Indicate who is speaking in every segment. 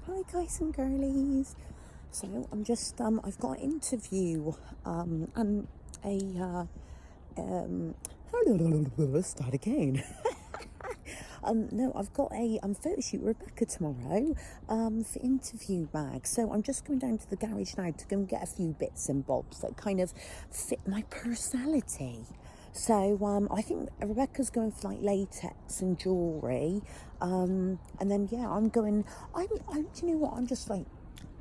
Speaker 1: Hi guys and girlies. So I'm just I've got an interview and a start again. No, I've got a photo shoot with Rebecca tomorrow for interview bag. So I'm just going down to the garage now to go and get a few bits and bobs that kind of fit my personality. So I think Rebecca's going for like latex and jewellery, and then yeah, I'm going. Do you know what? I'm just like,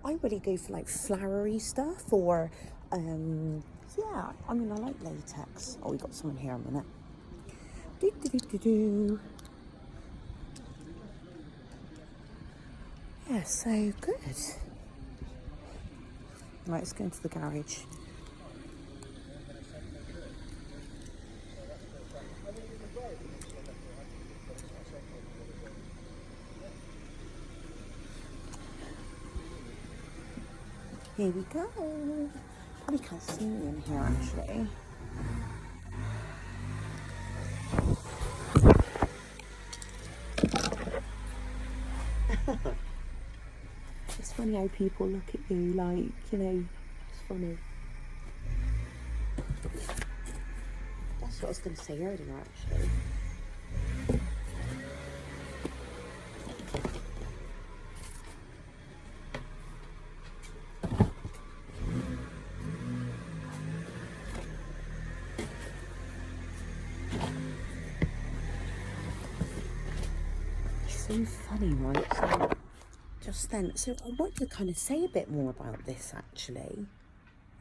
Speaker 1: I really go for like flowery stuff or yeah. I mean, I like latex. Oh, we got someone here a minute. Do do do do do. Yeah, so good. Right, let's go into the garage. Here we go. Probably can't see me in here actually. It's funny how people look at you like, you know, it's funny. That's what I was going to say earlier actually. It's so funny, right? So just then, so I want to kind of say a bit more about this actually.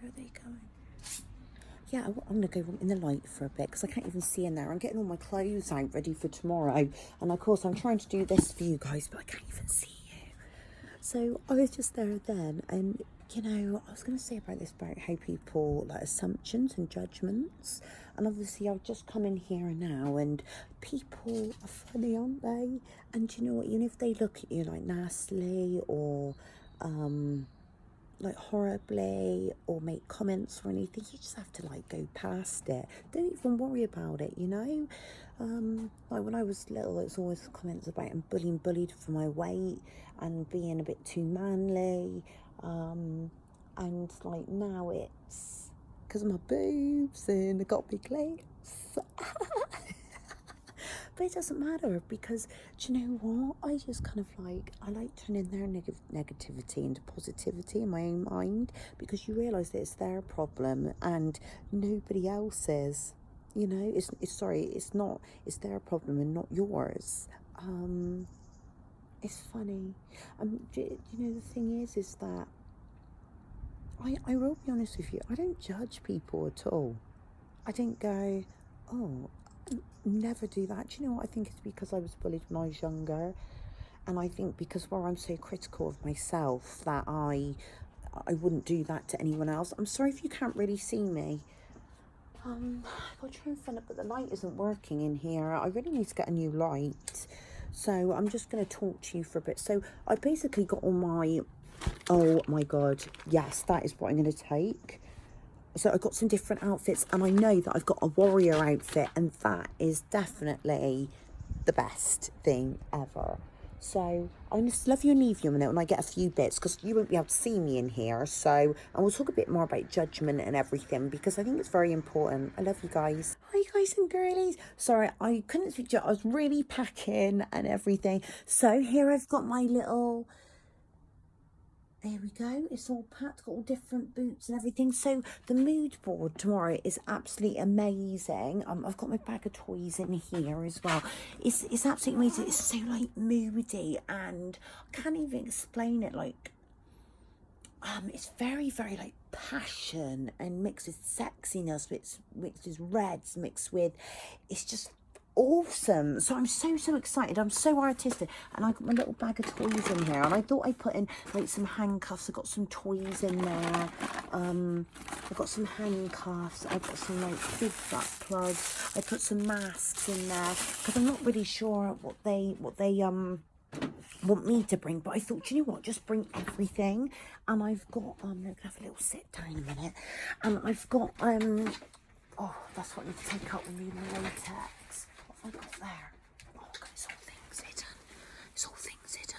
Speaker 1: Where are they going? Yeah, I'm going to go in the light for a bit because I can't even see in there. I'm getting all my clothes out ready for tomorrow. And of course, I'm trying to do this for you guys, but I can't even see you. So I was just there then. And, you know, I was going to say about this, about how people, like assumptions and judgments. And obviously, I've just come in here now and people are funny, aren't they? And you know what? If they look at you like nastily or like horribly or make comments or anything, you just have to like go past it. Don't even worry about it, you know. Like when I was little, it's always comments about I'm bullied for my weight and being a bit too manly, and like now it's because of my boobs and I got big legs. But it doesn't matter because, do you know what? I just kind of like, I like turning their negativity into positivity in my own mind because you realise that it's their problem and nobody else's. You know, it's their problem and not yours. It's funny. You know, the thing is that I will be honest with you, I don't judge people at all. I don't go, oh, never do that. Do you know what? I think it's because I was bullied when I was younger, and I think because where I'm so critical of myself that I wouldn't do that to anyone else. I'm sorry if you can't really see me. I'll try and find it, but the light isn't working in here. I really need to get a new light. So I'm just going to talk to you for a bit. So I basically got all my, oh my God, yes, that is what I'm going to take. So I got some different outfits and I know that I've got a warrior outfit and that is definitely the best thing ever. So I'm just love you and leave you a minute when I get a few bits because you won't be able to see me in here. So, and we'll talk a bit more about judgment and everything because I think it's very important. I love you guys. Hi guys and girlies. Sorry, I couldn't speak to you. I was really packing and everything. So here I've got my little... There we go. It's all packed, got all different boots and everything. So the mood board tomorrow is absolutely amazing. I've got my bag of toys in here as well. It's absolutely amazing. It's so like moody and I can't even explain it. Like it's very, very like passion and mixed with sexiness, mixed with reds, mixed with, it's just awesome. So I'm so excited. I'm so artistic, and I got my little bag of toys in here, and I thought I'd put in like some handcuffs. I got some toys in there. I got some handcuffs. I got some like big butt plugs. I put some masks in there because I'm not really sure what they want me to bring, but I thought, you know what, just bring everything. And I've got I'm gonna have a little sit down in a minute, and I've got oh, that's what I need to take out with me, my latex. What have I got there? Oh God, it's all things hidden. It's all things hidden.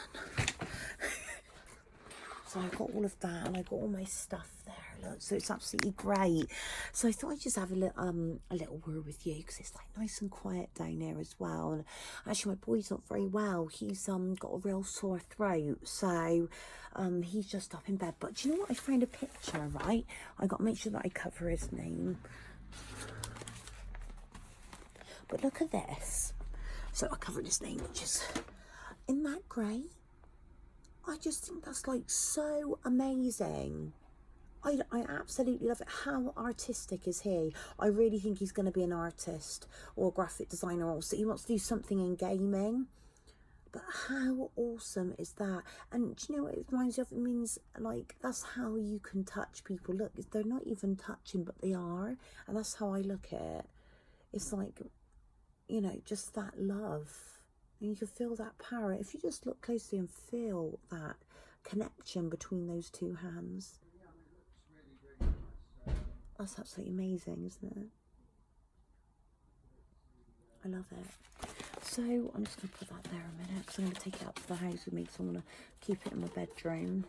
Speaker 1: So I've got all of that, and I've got all my stuff there. Look, so it's absolutely great. So I thought I'd just have a little word with you, because it's like nice and quiet down there as well. And actually, my boy's not very well. He's got a real sore throat, so he's just up in bed. But do you know what? I found a picture, right? I got to make sure that I cover his name. But look at this. So I covered his name, which is in that grey. I just think that's like so amazing. I absolutely love it. How artistic is he? I really think he's going to be an artist or a graphic designer, or so he wants to do something in gaming. But how awesome is that? And do you know what it reminds you of? It means, like, that's how you can touch people. Look, they're not even touching, but they are. And that's how I look at it. It's like, you know, just that love. And you can feel that power. If you just look closely and feel that connection between those two hands. That's absolutely amazing, isn't it? I love it. So I'm just going to put that there a minute, because I'm going to take it out to the house with me, because I'm going to keep it in my bedroom.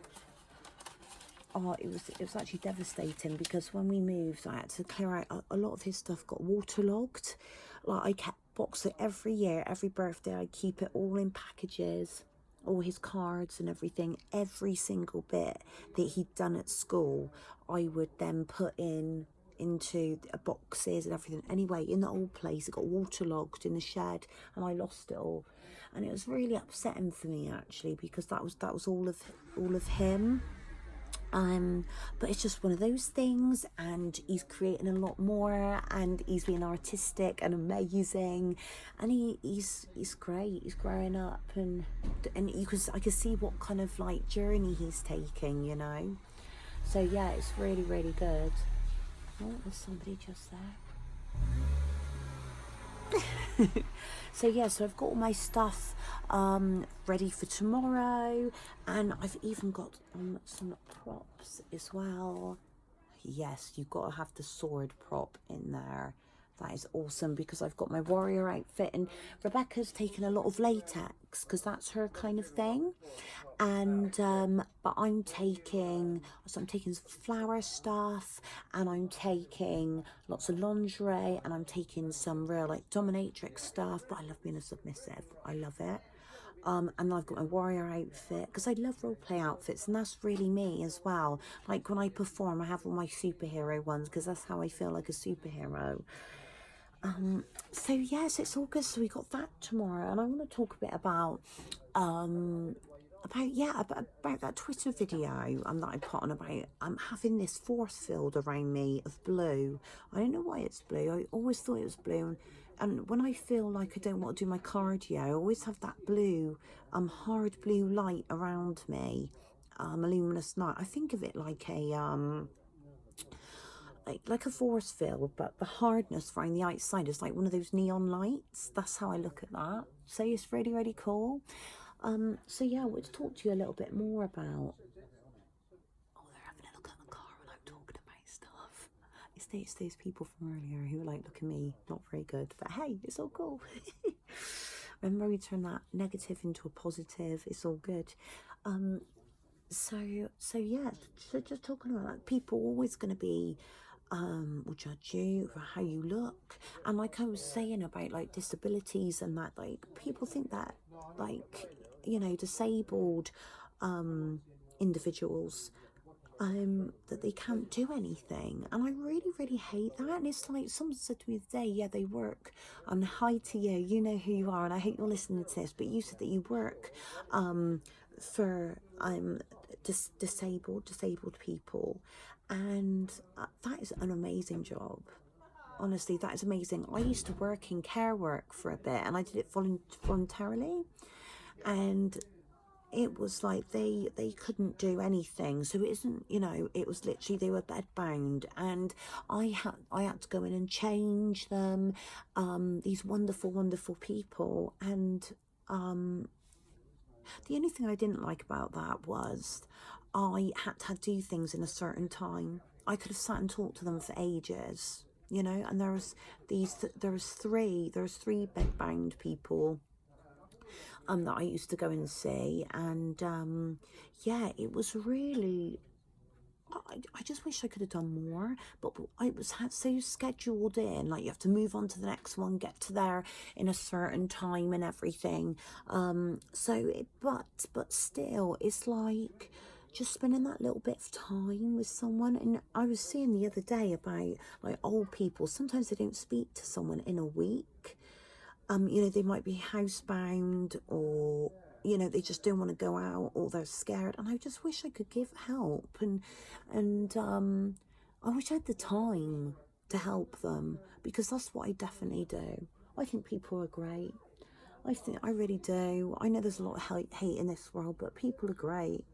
Speaker 1: Oh, it was actually devastating, because when we moved, I had to clear out a lot of his stuff. Got waterlogged. Like, I kept boxing every year, every birthday. I keep it all in packages, all his cards and everything. Every single bit that he'd done at school, I would then put into boxes and everything. Anyway, in the old place, it got waterlogged in the shed, and I lost it all. And it was really upsetting for me, actually, because that was all of him. But it's just one of those things, and he's creating a lot more, and he's being artistic and amazing, and he's great. He's growing up, and I can see what kind of like journey he's taking, you know. So yeah, it's really, really good. Oh, there's somebody just there. So yeah, so I've got all my stuff ready for tomorrow, and I've even got some props as well. Yes, you've got to have the sword prop in there. That is awesome, because I've got my warrior outfit, and Rebecca's taken a lot of latex because that's her kind of thing. And but I'm taking some flower stuff, and I'm taking lots of lingerie, and I'm taking some real like dominatrix stuff. But I love being a submissive. I love it. And I've got my warrior outfit, because I love roleplay outfits, and that's really me as well. Like when I perform, I have all my superhero ones, because that's how I feel like a superhero. So yes, it's all good. So we got that tomorrow, and I want to talk a bit about that Twitter video that I put on about having this force field around me of blue. I don't know why it's blue. I always thought it was blue, and when I feel like I don't want to do my cardio, I always have that blue, hard blue light around me, a luminous night. I think of it like a like a force field, but the hardness around the outside is like one of those neon lights. That's how I look at that. So it's really, really cool. So yeah, I want to talk to you a little bit more about. Oh, they're having a look at the car when I'm talking about stuff. It's those people from earlier who are like, look at me, not very good, but hey, it's all cool. Remember, we turn that negative into a positive. It's all good. So yeah, so just talking about that, people are always going to be will judge you for how you look. And like I was saying about like disabilities and that, like people think that like, you know, disabled individuals that they can't do anything, and I really, really hate that. And it's like someone said to me today, yeah, they work, and hi to you, you know who you are, and I hope you're listening to this, but you said that you work for disabled people, and that is an amazing job. Honestly, that is amazing. I used to work in care work for a bit, and I did it voluntarily, and it was like they couldn't do anything. So it isn't, you know, it was literally they were bed bound, and I had to go in and change them, these wonderful people. And the only thing I didn't like about that was I had to do things in a certain time. I could have sat and talked to them for ages, you know. And there was three bed bound people that I used to go and see, and yeah, it was really, I just wish I could have done more, but I was so scheduled in, like you have to move on to the next one, get to there in a certain time and everything. But still, it's like just spending that little bit of time with someone. And I was seeing the other day about like old people, sometimes they don't speak to someone in a week. You know, they might be housebound, or you know, they just don't want to go out, or they're scared, and I just wish I could give help, and I wish I had the time to help them, because that's what I definitely do. I think people are great. I really do. I know there's a lot of hate in this world, but people are great,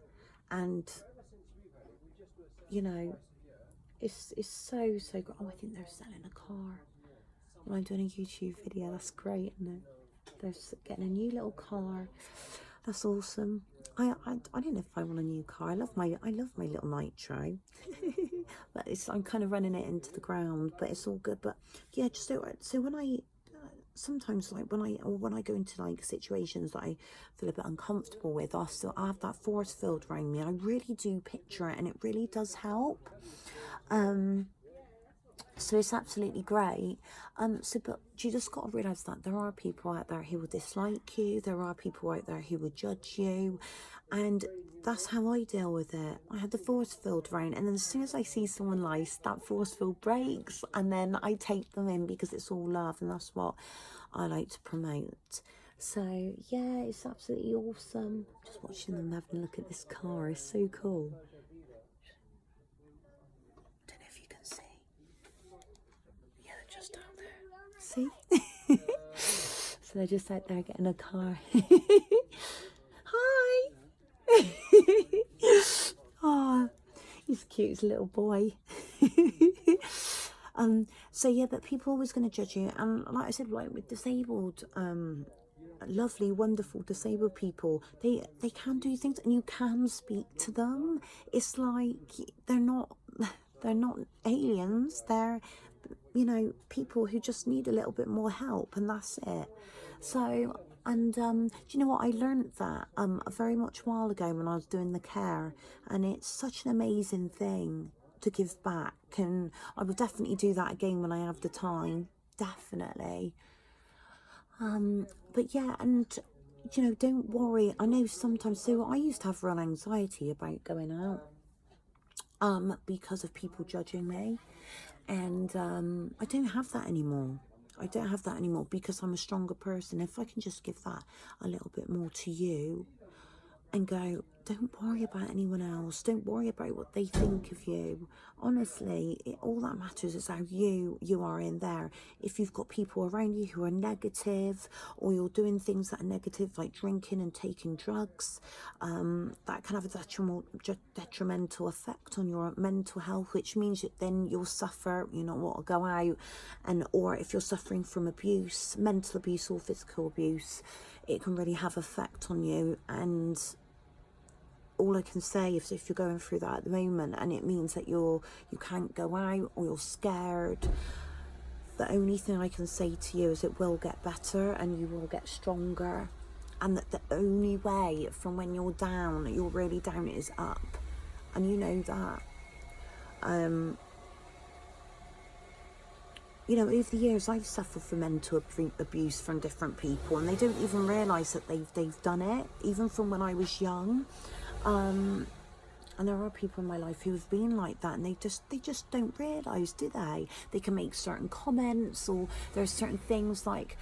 Speaker 1: and you know, it's so great. Oh, I think they're selling a car. Well, I'm doing a YouTube video. That's great, isn't it? They're getting a new little car. That's awesome. I don't know if I want a new car. I love my little Nitro, but I'm kind of running it into the ground. But it's all good. But yeah, just so when I sometimes, like when I go into like situations that I feel a bit uncomfortable with, I have that force field around me. I really do picture it, and it really does help. So it's absolutely great. But you just got to realise that there are people out there who will dislike you. There are people out there who will judge you. And that's how I deal with it. I have the force field round, and then as soon as I see someone nice, that force field breaks, and then I take them in, because it's all love, and that's what I like to promote. So yeah, it's absolutely awesome. Just watching them having a look at this car is so cool. I don't know if you can see. Yeah, they're just out there. See? So they're just out there getting a car. Hi! Oh, he's cute as a little boy. So yeah, but people are always going to judge you. And like I said, like with disabled, lovely, wonderful disabled people, they can do things, and you can speak to them. It's like they're not aliens. They're, you know, people who just need a little bit more help, and that's it. So, and do you know what, I learned that a very much while ago when I was doing the care, and it's such an amazing thing to give back, and I will definitely do that again when I have the time, definitely. But yeah, and you know, don't worry. I know sometimes, so I used to have real anxiety about going out, because of people judging me, and I don't have that anymore. I don't have that anymore, because I'm a stronger person. If I can just give that a little bit more to you, and go, don't worry about anyone else, don't worry about what they think of you. Honestly, all that matters is how you are in there. If you've got people around you who are negative, or you're doing things that are negative, like drinking and taking drugs, that can have a detrimental effect on your mental health, which means that then you'll suffer, you not want to go out. And or if you're suffering from abuse, mental abuse or physical abuse, it can really have effect on you. And all I can say is, if you're going through that at the moment, and it means that you can't go out, or you're scared, the only thing I can say to you is it will get better, and you will get stronger, and that the only way from when you're down, you're really down, is up, and you know that. You know, over the years, I've suffered from mental abuse from different people, and they don't even realise that they've done it, even from when I was young. And there are people in my life who have been like that, and they just don't realise, do they? They can make certain comments, or there's certain things like,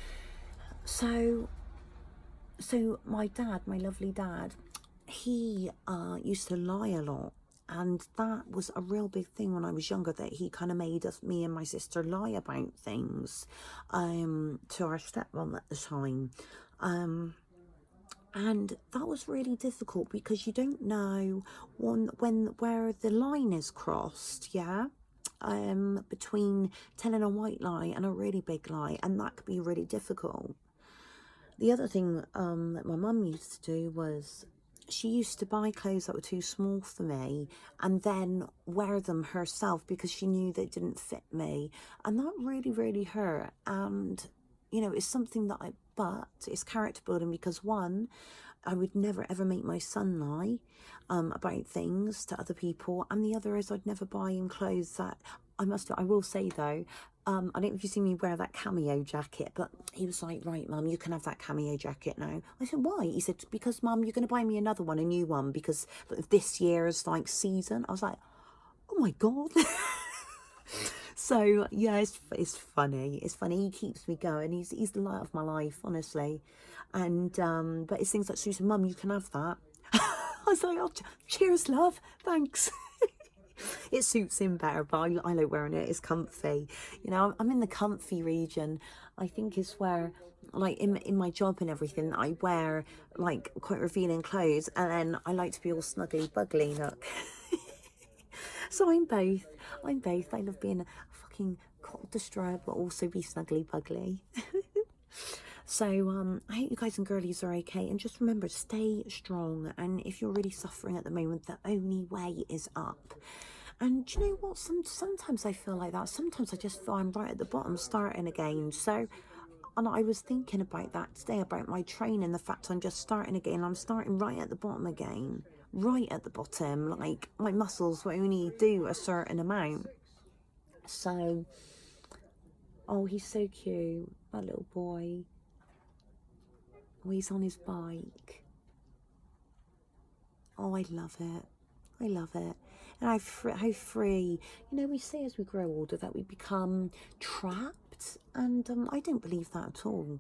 Speaker 1: so my dad, my lovely dad, he used to lie a lot. And that was a real big thing when I was younger, that he kind of made me and my sister lie about things to our stepmom at the time. And that was really difficult, because you don't know where the line is crossed, yeah? Between telling a white lie and a really big lie, and that could be really difficult. The other thing that my mum used to do was, she used to buy clothes that were too small for me, and then wear them herself, because she knew they didn't fit me, and that really hurt. And you know, it's something that but it's character building because one, I would never ever make my son lie about things to other people, and the other is I'd never buy him clothes that I will say though, I don't know if you see me wear that cameo jacket, but he was like, right, Mum, you can have that cameo jacket now. I said, why? He said, because, Mum, you're going to buy me another one, a new one, because this year's like season. I was like, oh my God. So yeah, it's funny. It's funny. He keeps me going. He's the light of my life, honestly. And but it's things like Susan, Mum, you can have that. I was like, oh, cheers, love. Thanks. It suits him better, but I like wearing it. It's comfy. You know, I'm in the comfy region. I think is where, like, in my job and everything, I wear like quite revealing clothes, and then I like to be all snuggly buggly. Look. So I'm both. I'm both. I love being a fucking cold destroyer, but also be snuggly buggly. So I hope you guys and girlies are okay, and just remember, stay strong. And if you're really suffering at the moment, the only way is up. And do you know what? Sometimes I feel like that. Sometimes I just feel I'm right at the bottom, starting again. So, and I was thinking about that today, about my training, the fact I'm just starting again. I'm starting right at the bottom again, right at the bottom. Like, my muscles will only do a certain amount. So, oh, he's so cute, that little boy. Oh, he's on his bike. Oh, I love it. I love it. And how free. You know, we say as we grow older that we become trapped. And I don't believe that at all.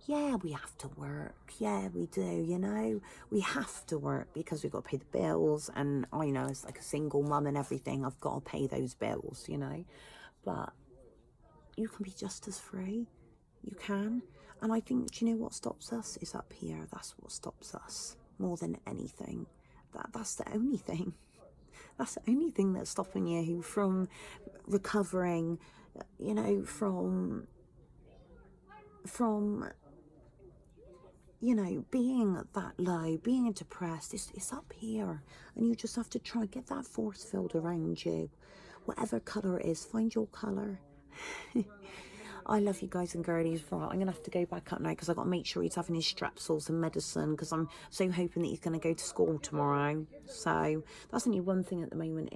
Speaker 1: Yeah, we have to work. Yeah, we do, you know. We have to work because we've got to pay the bills. And I know it's like a single mum and everything. I've got to pay those bills, you know. But you can be just as free. You can. And I think, do you know what stops us? Is up here. That's what stops us more than anything. That's the only thing. That's the only thing that's stopping you from recovering, you know, from you know, being that low, being depressed. It's up here, and you just have to try and get that force field around you, whatever colour it is. Find your colour. I love you guys and girlies. Right, I'm gonna have to go back up now because I've got to make sure he's having his strepsils and medicine, because I'm so hoping that he's gonna go to school tomorrow. So that's only one thing at the moment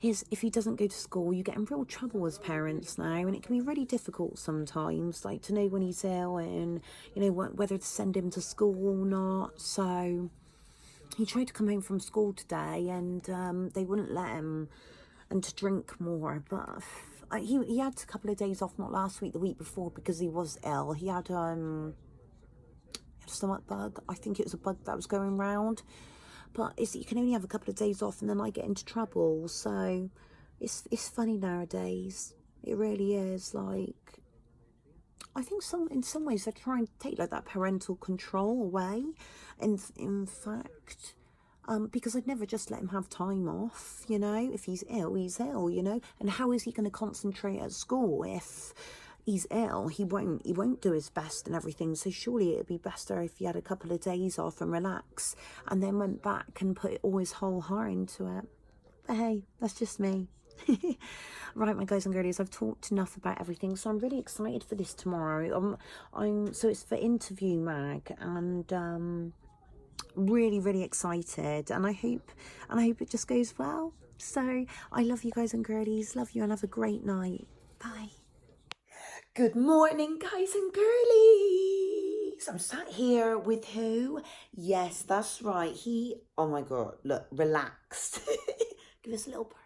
Speaker 1: is if he doesn't go to school, you get in real trouble as parents now, and it can be really difficult sometimes, like to know when he's ill and, you know, whether to send him to school or not. So he tried to come home from school today, and they wouldn't let him, and to drink more. But he had a couple of days off, not last week, the week before, because he was ill. He had a stomach bug. I think it was a bug that was going round. But you can only have a couple of days off, and then I get into trouble. So it's funny nowadays. It really is. Like, I think in some ways they're trying to take like that parental control away. And in fact, because I'd never just let him have time off, you know. If he's ill, you know. And how is he going to concentrate at school if he's ill? He won't do his best and everything. So surely it'd be better if he had a couple of days off and relax, and then went back and put all his whole heart into it. But hey, that's just me. Right, my guys and girlies, I've talked enough about everything, so I'm really excited for this tomorrow. So it's for Interview Mag, and really excited, and I hope it just goes well. So I love you guys and girlies. Love you, and have a great night. Bye. Good morning, guys and girlies. I'm sat here with who? Yes, that's right. Oh my God, look, relaxed. Give us a little purr.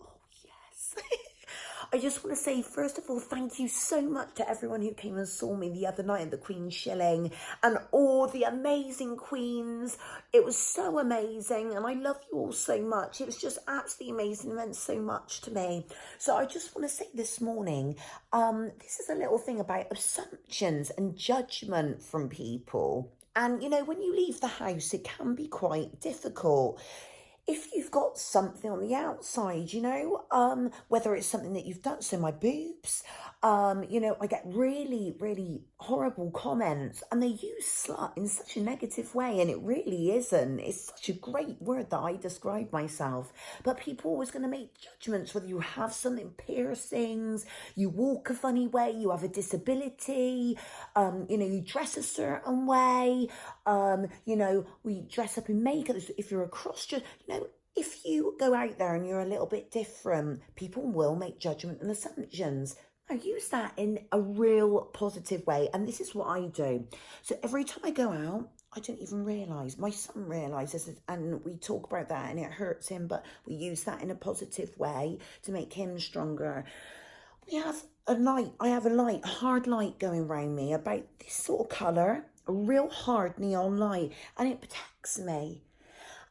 Speaker 1: Oh, yes. I just want to say, first of all, thank you so much to everyone who came and saw me the other night at the Queen's Shilling, and all the amazing queens. It was so amazing, and I love you all so much. It was just absolutely amazing. It meant so much to me. So I just want to say this morning, this is a little thing about assumptions and judgment from people. And, you know, when you leave the house, it can be quite difficult. If you've got something on the outside, you know, whether it's something that you've done, so my boobs, You know, I get really, really horrible comments, and they use slut in such a negative way, and it really isn't. It's such a great word that I describe myself. But people are always going to make judgments whether you have something, piercings, you walk a funny way, you have a disability, you know, you dress a certain way, you know, we dress up in makeup. If you're a cross-dress, you know, if you go out there and you're a little bit different, people will make judgment and assumptions. I use that in a real positive way, and this is what I do. So every time I go out, I don't even realise. My son realises, and we talk about that, and it hurts him, but we use that in a positive way to make him stronger. We have a light, I have a light, a hard light going around me about this sort of colour, a real hard neon light, and it protects me.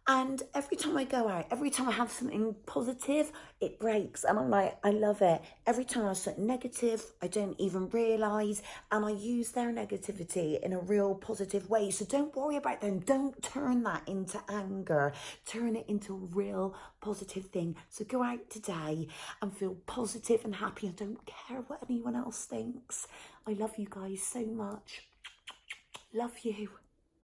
Speaker 1: And every time I go out, every time I have something positive, it breaks. And I'm like, I love it. Every time I have something negative, I don't even realise. And I use their negativity in a real positive way. So don't worry about them. Don't turn that into anger. Turn it into a real positive thing. So go out today and feel positive and happy. And don't care what anyone else thinks. I love you guys so much. Love you.